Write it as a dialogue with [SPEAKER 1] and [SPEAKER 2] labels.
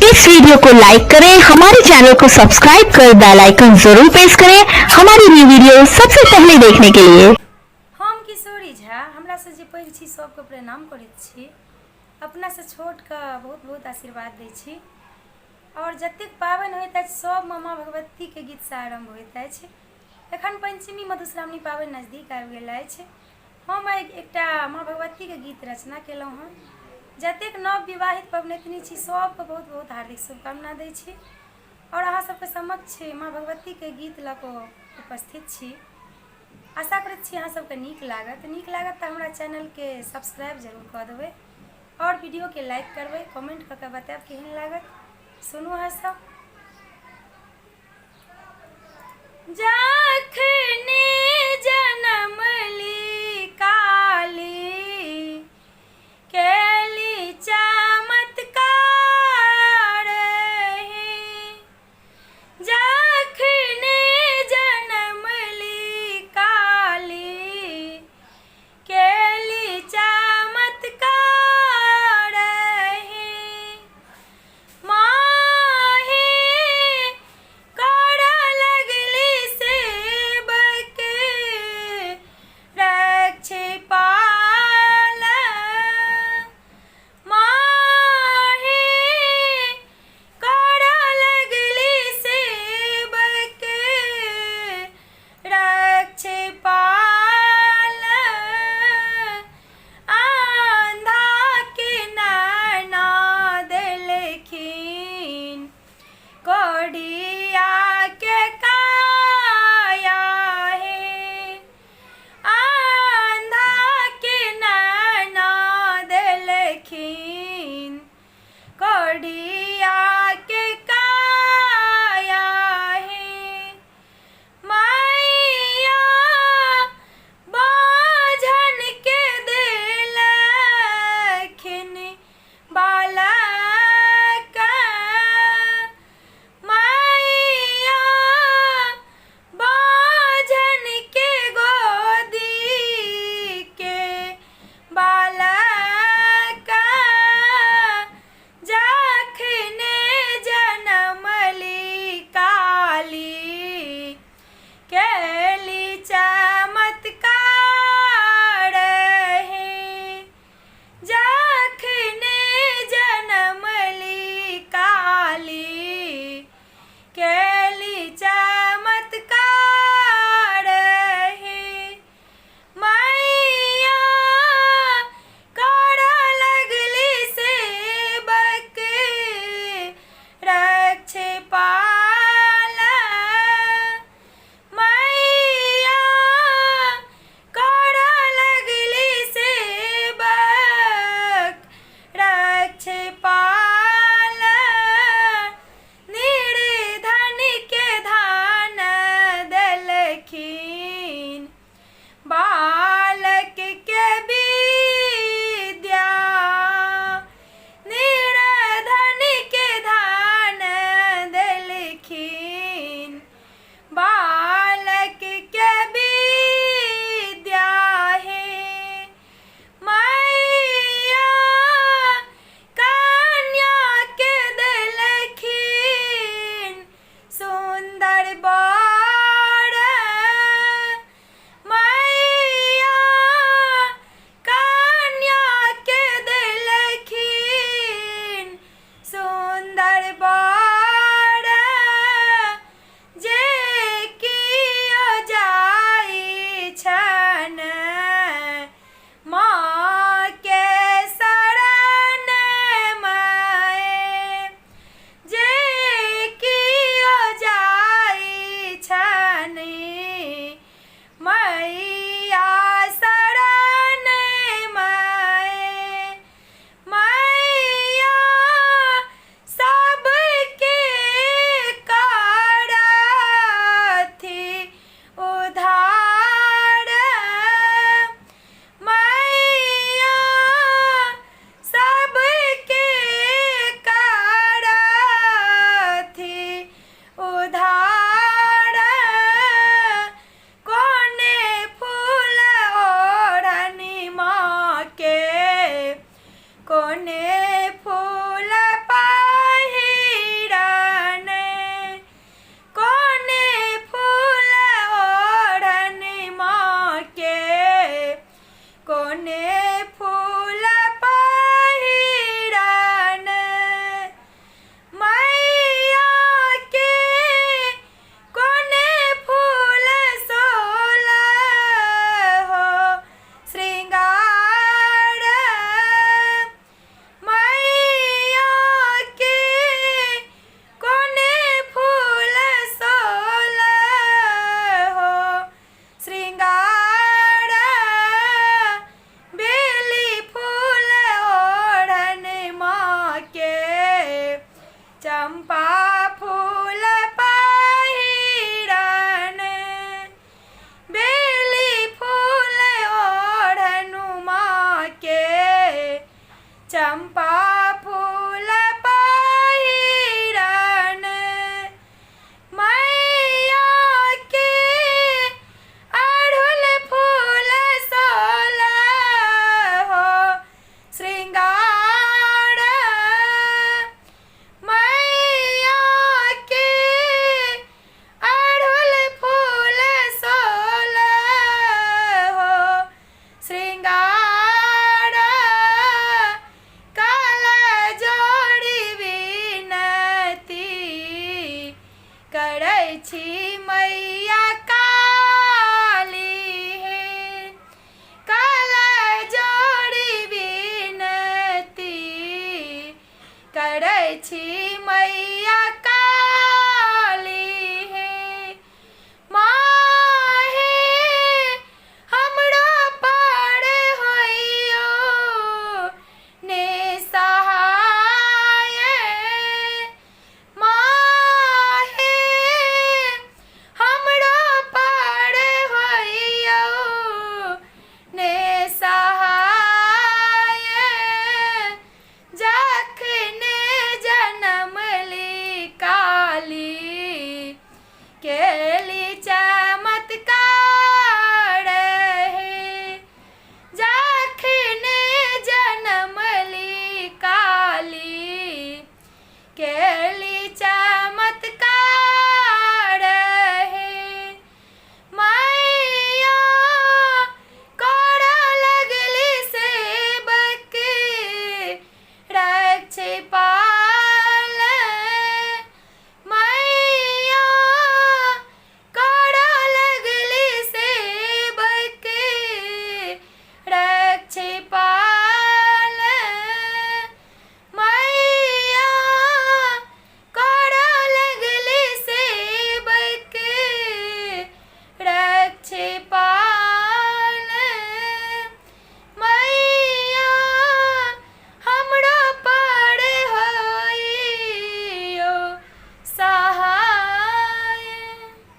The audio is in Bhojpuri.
[SPEAKER 1] इस वीडियो को लाइक करें, हमारे चैनल को सब्सक्राइब कर बेल आइकन जरूर प्रेस करें हमारी न्यू वीडियो सबसे पहले देखने के लिए।
[SPEAKER 2] हम किशोरी झा हमरा से जे पैघ छी सबके प्रणाम करैत छी। अपना से छोट का बहुत बहुत आशीर्वाद दै छी। और जतेक पाबनि होइत अछि सब माँ भगवती के गीत से आरंभ होइत अछि। एखन पंचमी मधुश्रावणी पाबनि नजदीक आबि गेल अछि। हम एकटा माँ भगवती के गीत रचना केलहुँ हँ। जतेक नव विवाहित पबनैतिनी छी सबके बहुत बहुत हार्दिक शुभकामना दै छी। और अहाँ सबके समक्ष माँ भगवती के गीत लऽ कऽ उपस्थित छी। आशा करैत छी अहाँ सबके नीक लागत तऽ हमरा चैनल के सब्सक्राइब जरूर कऽ देबै और वीडियो के लाइक करबै, कमेंट कऽ के बतायब केहन लागत। सुनू अहाँ सब। जखने जनमली काली केली चमत्कार हे, जखने जनमली काली केली चमत्कार हे, माहे कर लगली सेवक रक्षे पाल, माहे कर लगली सेवक रक्षे पाल, आंधा के नैना देलखिन कोढ़िया के काया हे, आंधा के नैना देलखिन कोढ़िया के काया हे, मैया बाझन के देलखिन बालक, मैया बाझन के गोदी के बालक, जखने जनमली काली केली चमत्कार हे, जखने जनमली काली केली चमत्कार हे, मैया कर लगली सेवक रक्षे पाल, मैया कर लगली सेवक रक्षे पाल, निर्धन के धान देलखिन बालक के विद्या, निर्धन के धान देलखिन बालक के विद्या हे, मैया कन्या के देलखिन सुंदर बर, मैया कन्या के देलखिन सुंदर बर, जे कियो जाइ छन माँ के शरण माए, जे कियो जाइ छन मैया शरण माए, मैया सब छी मैया